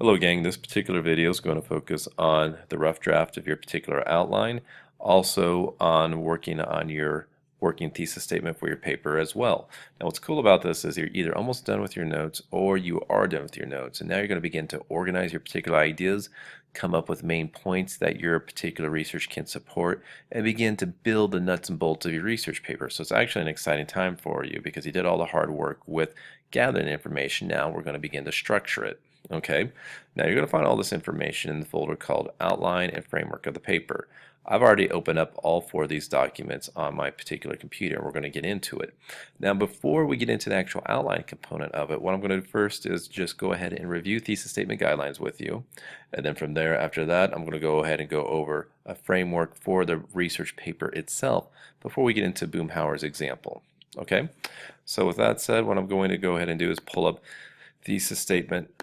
Hello gang, this particular video is going to focus on the rough draft of your particular outline, also on working on your working thesis statement for your paper as well. Now what's cool about this is you're either almost done with your notes or you are done with your notes, and now you're going to begin to organize your particular ideas, come up with main points that your particular research can support, and begin to build the nuts and bolts of your research paper. So it's actually an exciting time for you because you did all the hard work with gathering information. Now we're going to begin to structure it. Okay, now you're going to find all this information in the folder called Outline and Framework of the Paper. I've already opened up all four of these documents on my particular computer, and we're going to get into it. Now before we get into the actual outline component of it, what I'm going to do first is just go ahead and review thesis statement guidelines with you, and then from there, after that, I'm going to go ahead and go over a framework for the research paper itself before we get into Boomhauer's example. Okay, so with that said, what I'm going to go ahead and do is pull up thesis statement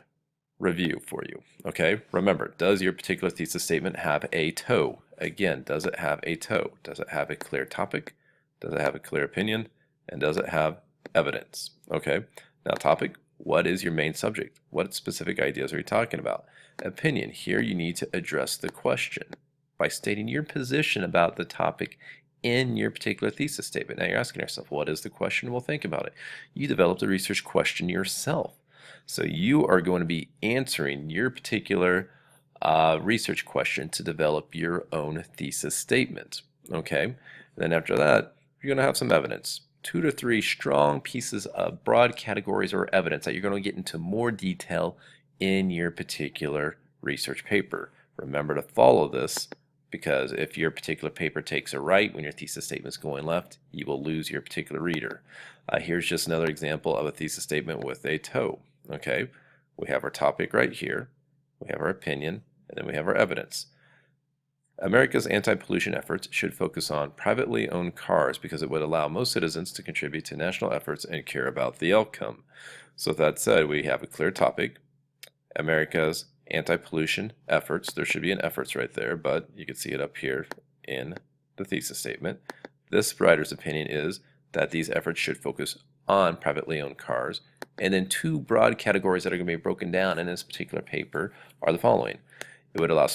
review for you. Okay, remember, does your particular thesis statement have a toe? Again, does it have a toe? Does it have a clear topic? Does it have a clear opinion? And does it have evidence? Okay, now topic, what is your main subject? What specific ideas are you talking about? Opinion, here you need to address the question by stating your position about the topic in your particular thesis statement. Now you're asking yourself, what is the question? Well, think about it. You developed a research question yourself. So you are going to be answering your particular research question to develop your own thesis statement. Okay, and then after that, you're going to have some evidence. 2 to 3 strong pieces of broad categories or evidence that you're going to get into more detail in your particular research paper. Remember to follow this, because if your particular paper takes a right when your thesis statement is going left, you will lose your particular reader. Here's just another example of a thesis statement with a toe. Okay, we have our topic right here, we have our opinion, and then we have our evidence. America's anti-pollution efforts should focus on privately owned cars because it would allow most citizens to contribute to national efforts and care about the outcome. So with that said, we have a clear topic, America's anti-pollution efforts. There should be an efforts right there, but you can see it up here in the thesis statement. This writer's opinion is that these efforts should focus on privately owned cars. And then 2 broad categories that are going to be broken down in this particular paper are the following. It would allow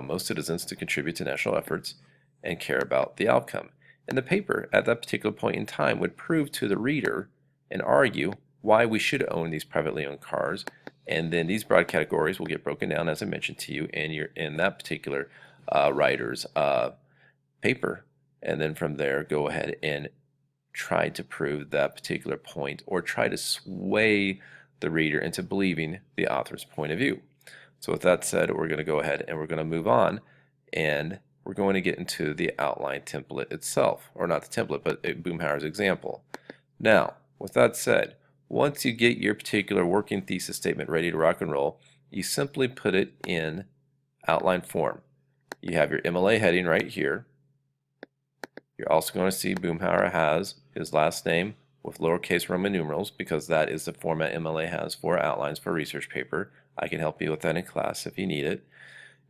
most citizens to contribute to national efforts and care about the outcome. And the paper at that particular point in time would prove to the reader and argue why we should own these privately owned cars. And then these broad categories will get broken down, as I mentioned to you, in that particular writer's paper. And then from there, go ahead and try to prove that particular point, or try to sway the reader into believing the author's point of view. So with that said, we're going to go ahead and we're going to move on, and we're going to get into the outline template itself, or not the template, but Boomhauer's example. Now, with that said, once you get your particular working thesis statement ready to rock and roll, you simply put it in outline form. You have your MLA heading right here. You're also going to see Boomhauer has his last name with lowercase Roman numerals, because that is the format MLA has for outlines for research paper. I can help you with that in class if you need it.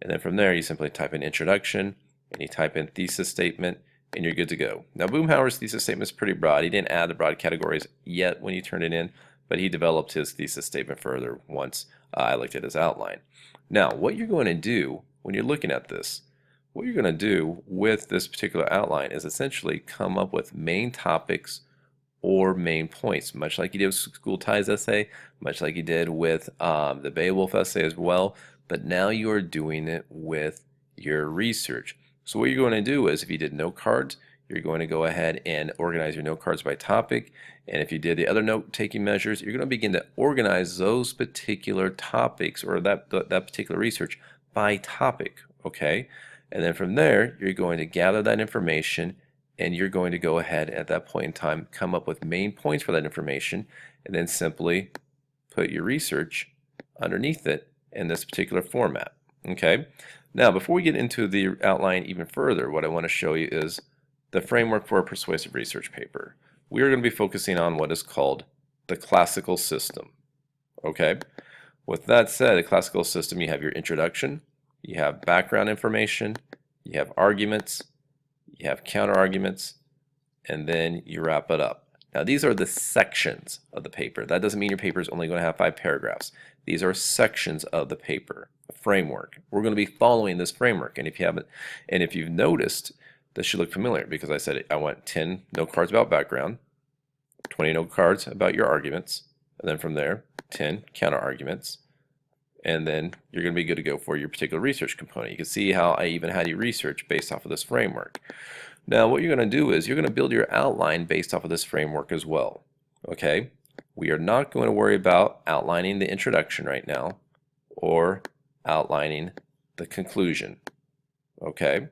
And then from there, you simply type in introduction, and you type in thesis statement, and you're good to go. Now Boomhauer's thesis statement is pretty broad. He didn't add the broad categories yet when you turned it in, but he developed his thesis statement further once I looked at his outline. Now what you're going to do when you're looking at this, what you're going to do with this particular outline is essentially come up with main topics or main points, much like you did with School Ties essay, much like you did with the Beowulf essay as well, but now you are doing it with your research. So what you're going to do is, if you did note cards, you're going to go ahead and organize your note cards by topic, and if you did the other note-taking measures, you're going to begin to organize those particular topics, or that particular research, by topic, okay? And then from there, you're going to gather that information, and you're going to go ahead at that point in time come up with main points for that information, and then simply put your research underneath it in this particular format. Okay, now before we get into the outline even further, what I want to show you is the framework for a persuasive research paper. We are going to be focusing on what is called the classical system. Okay, with that said, the classical system, you have your introduction, you have background information, you have arguments, you have counter arguments, and then you wrap it up. Now these are the sections of the paper. That doesn't mean your paper is only going to have 5 paragraphs. These are sections of the paper, a framework. We're going to be following this framework, and if you've noticed, this should look familiar because I said I want 10 note cards about background, 20 note cards about your arguments, and then from there 10 counter arguments, and then you're going to be good to go for your particular research component. You can see how I even had you research based off of this framework. Now what you're going to do is you're going to build your outline based off of this framework as well. Okay, we are not going to worry about outlining the introduction right now or outlining the conclusion. Okay,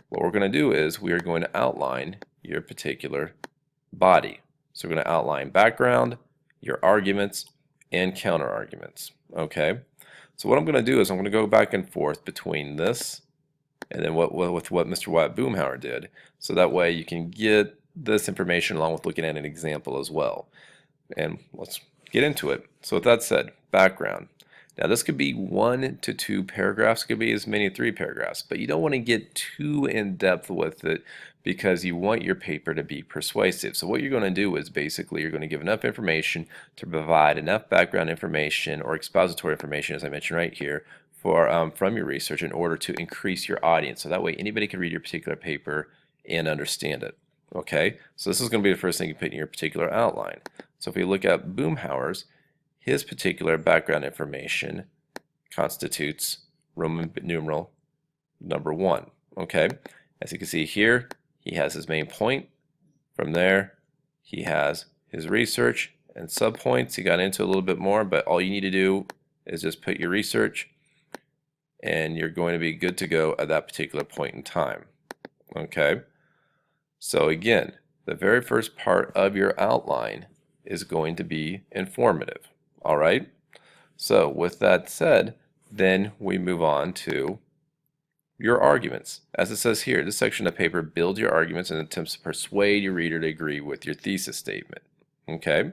what we're going to do is we are going to outline your particular body. So we're going to outline background, your arguments, and counter arguments. Okay, so what I'm going to do is I'm going to go back and forth between this and then with what Mr. Wyatt Boomhauer did, so that way you can get this information along with looking at an example as well. And let's get into it. So with that said, background. Now this could be 1 to 2 paragraphs, could be as many as 3 paragraphs, but you don't want to get too in depth with it because you want your paper to be persuasive. So what you're going to do is basically you're going to give enough information to provide enough background information or expository information, as I mentioned right here, for from your research in order to increase your audience. So that way anybody can read your particular paper and understand it. Okay, so this is going to be the first thing you put in your particular outline. So if we look at Boomhauer's, his particular background information constitutes Roman numeral number 1. Okay, as you can see here, he has his main point. From there, he has his research and subpoints. He got into a little bit more, but all you need to do is just put your research, and you're going to be good to go at that particular point in time. Okay, so again, the very first part of your outline is going to be informative. All right, so with that said, then we move on to your arguments. As it says here, this section of paper builds your arguments and attempts to persuade your reader to agree with your thesis statement. Okay,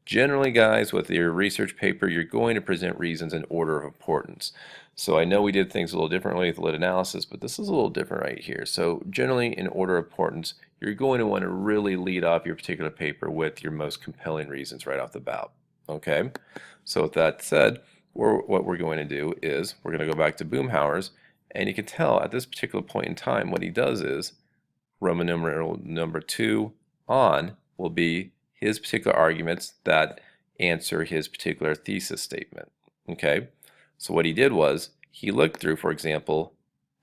generally guys, with your research paper, you're going to present reasons in order of importance. So I know we did things a little differently with lit analysis, but this is a little different right here. So generally in order of importance, you're going to want to really lead off your particular paper with your most compelling reasons right off the bat. Okay, so with that said, what we're going to do is we're going to go back to Boomhauer's, and you can tell at this particular point in time what he does is Roman numeral number 2 on will be his particular arguments that answer his particular thesis statement. Okay, so what he did was he looked through, for example,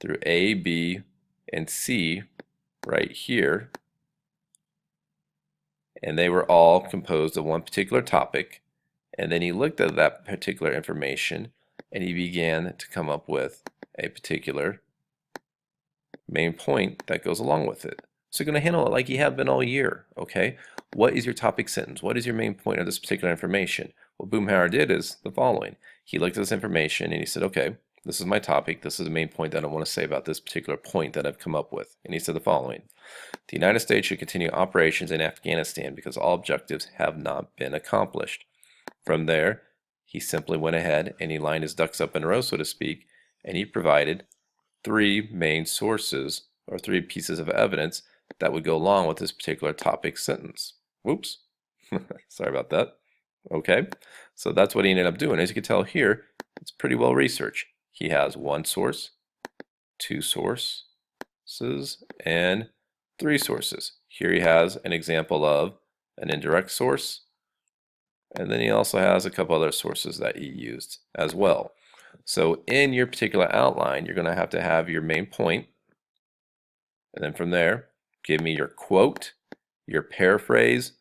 through A, B, and C right here, and they were all composed of one particular topic, and then he looked at that particular information and he began to come up with a particular main point that goes along with it. So you're going to handle it like you have been all year. Okay, what is your topic sentence? What is your main point of this particular information? What Boomhauer did is the following. He looked at this information and he said, okay, this is my topic. This is the main point that I want to say about this particular point that I've come up with. And he said the following. The United States should continue operations in Afghanistan because all objectives have not been accomplished. From there, he simply went ahead and he lined his ducks up in a row, so to speak, and he provided 3 main sources or 3 pieces of evidence that would go along with this particular topic sentence. Whoops, sorry about that. Okay, so that's what he ended up doing. As you can tell here, it's pretty well researched. He has 1 source, 2 sources, and 3 sources. Here he has an example of an indirect source, and then he also has a couple other sources that he used as well. So in your particular outline, you're going to have your main point, and then from there, give me your quote, your paraphrase,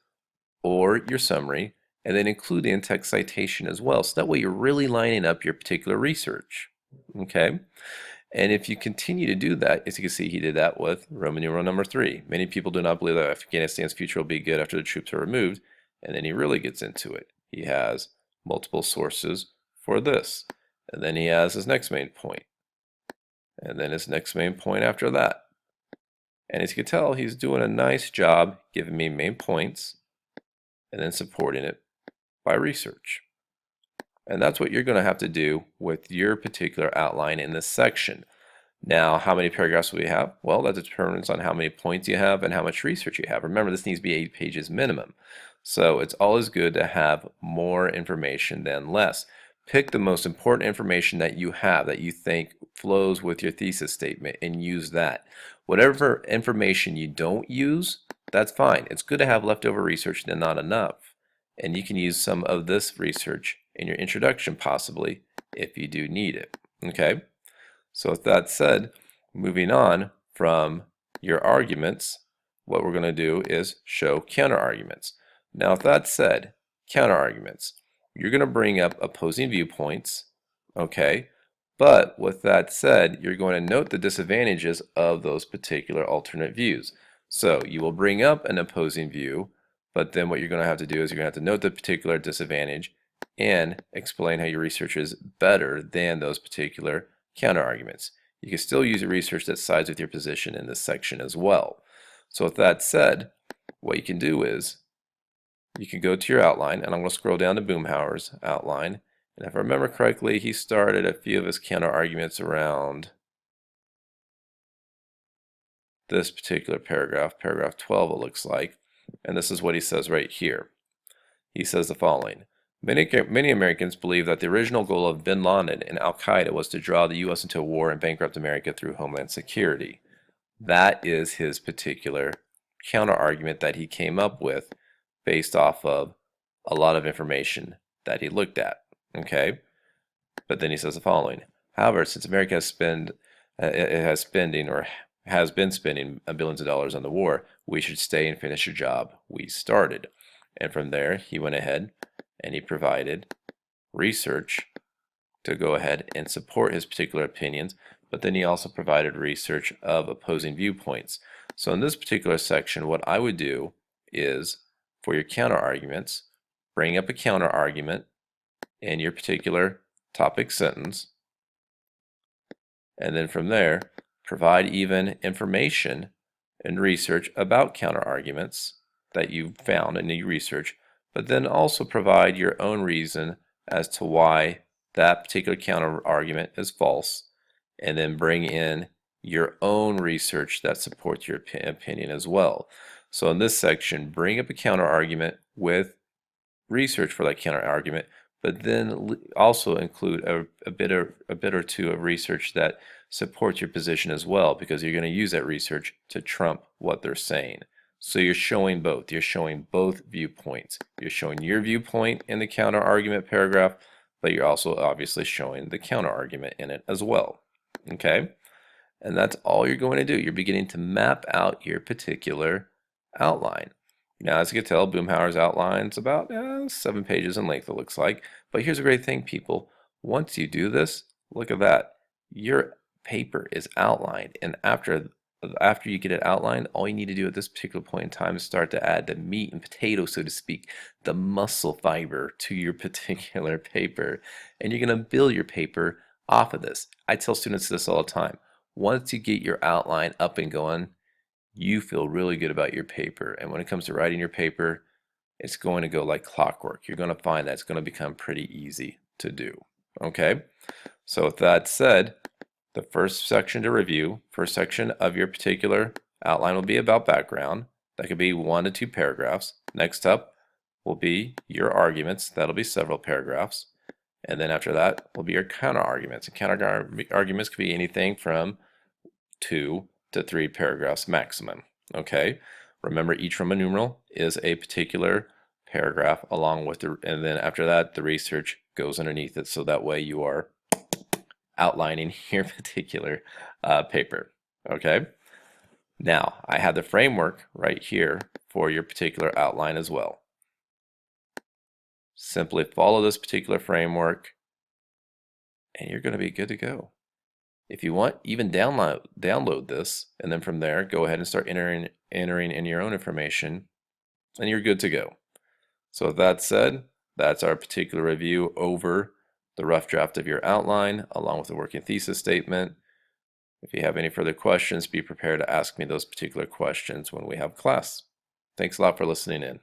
or your summary, and then include the in-text citation as well. So that way you're really lining up your particular research. Okay? And if you continue to do that, as you can see, he did that with Roman numeral number 3. Many people do not believe that Afghanistan's future will be good after the troops are removed. And then he really gets into it. He has multiple sources for this. And then he has his next main point. And then his next main point after that. And as you can tell, he's doing a nice job giving me main points and then supporting it by research. And that's what you're going to have to do with your particular outline in this section. Now, how many paragraphs will you have? Well, that determines on how many points you have and how much research you have. Remember, this needs to be 8 pages minimum. So it's always good to have more information than less. Pick the most important information that you have that you think flows with your thesis statement and use that. Whatever information you don't use, that's fine. It's good to have leftover research and not enough. And you can use some of this research in your introduction possibly if you do need it. Okay? So with that said, moving on from your arguments, what we're going to do is show counterarguments. Now with that said, counterarguments, you're going to bring up opposing viewpoints, okay? But with that said, you're going to note the disadvantages of those particular alternate views. So you will bring up an opposing view, but then what you're going to have to do is you're going to have to note the particular disadvantage and explain how your research is better than those particular counterarguments. You can still use your research that sides with your position in this section as well. So with that said, what you can do is you can go to your outline, and I'm going to scroll down to Boomhauer's outline. And if I remember correctly, he started a few of his counterarguments around this particular paragraph, paragraph 12 it looks like. And this is what he says right here. He says the following. Many Americans believe that the original goal of bin Laden and al-Qaeda was to draw the U.S. into a war and bankrupt America through homeland security. That is his particular counterargument that he came up with based off of a lot of information that he looked at. Okay? But then he says the following. However, since America has been spending billions of dollars on the war, we should stay and finish the job we started. And from there, he went ahead and he provided research to go ahead and support his particular opinions, but then he also provided research of opposing viewpoints. So in this particular section, what I would do is, for your counterarguments, bring up a counterargument in your particular topic sentence, and then from there, provide even information and research about counterarguments that you found in your research, but then also provide your own reason as to why that particular counterargument is false, and then bring in your own research that supports your opinion as well. So in this section, bring up a counterargument with research for that counterargument, but then also include a bit or two of research that supports your position as well, because you're going to use that research to trump what they're saying. So you're showing both. You're showing both viewpoints. You're showing your viewpoint in the counterargument paragraph, but you're also obviously showing the counterargument in it as well. Okay? And that's all you're going to do. You're beginning to map out your particular outline. Now, as you can tell, Boomhauer's outline is about 7 pages in length, it looks like. But here's a great thing, people. Once you do this, look at that. Your paper is outlined, and after you get it outlined, all you need to do at this particular point in time is start to add the meat and potato, so to speak, the muscle fiber to your particular paper. And you're going to build your paper off of this. I tell students this all the time. Once you get your outline up and going, you feel really good about your paper. And when it comes to writing your paper, it's going to go like clockwork. You're going to find that it's going to become pretty easy to do. Okay? So with that said, the first section to review, first section of your particular outline will be about background. That could be 1 to 2 paragraphs. Next up will be your arguments. That'll be several paragraphs. And then after that will be your counterarguments. And counterarguments could be anything from 2 to 3 paragraphs maximum. Okay? Remember, each Roman numeral is a particular paragraph along with and then after that the research goes underneath it, so that way you are outlining your particular paper. Okay? Now, I have the framework right here for your particular outline as well. Simply follow this particular framework and you're going to be good to go. If you want, even download this, and then from there go ahead and start entering in your own information, and you're good to go. So with that said, that's our particular review over the rough draft of your outline along with the working thesis statement. If you have any further questions, be prepared to ask me those particular questions when we have class. Thanks a lot for listening in.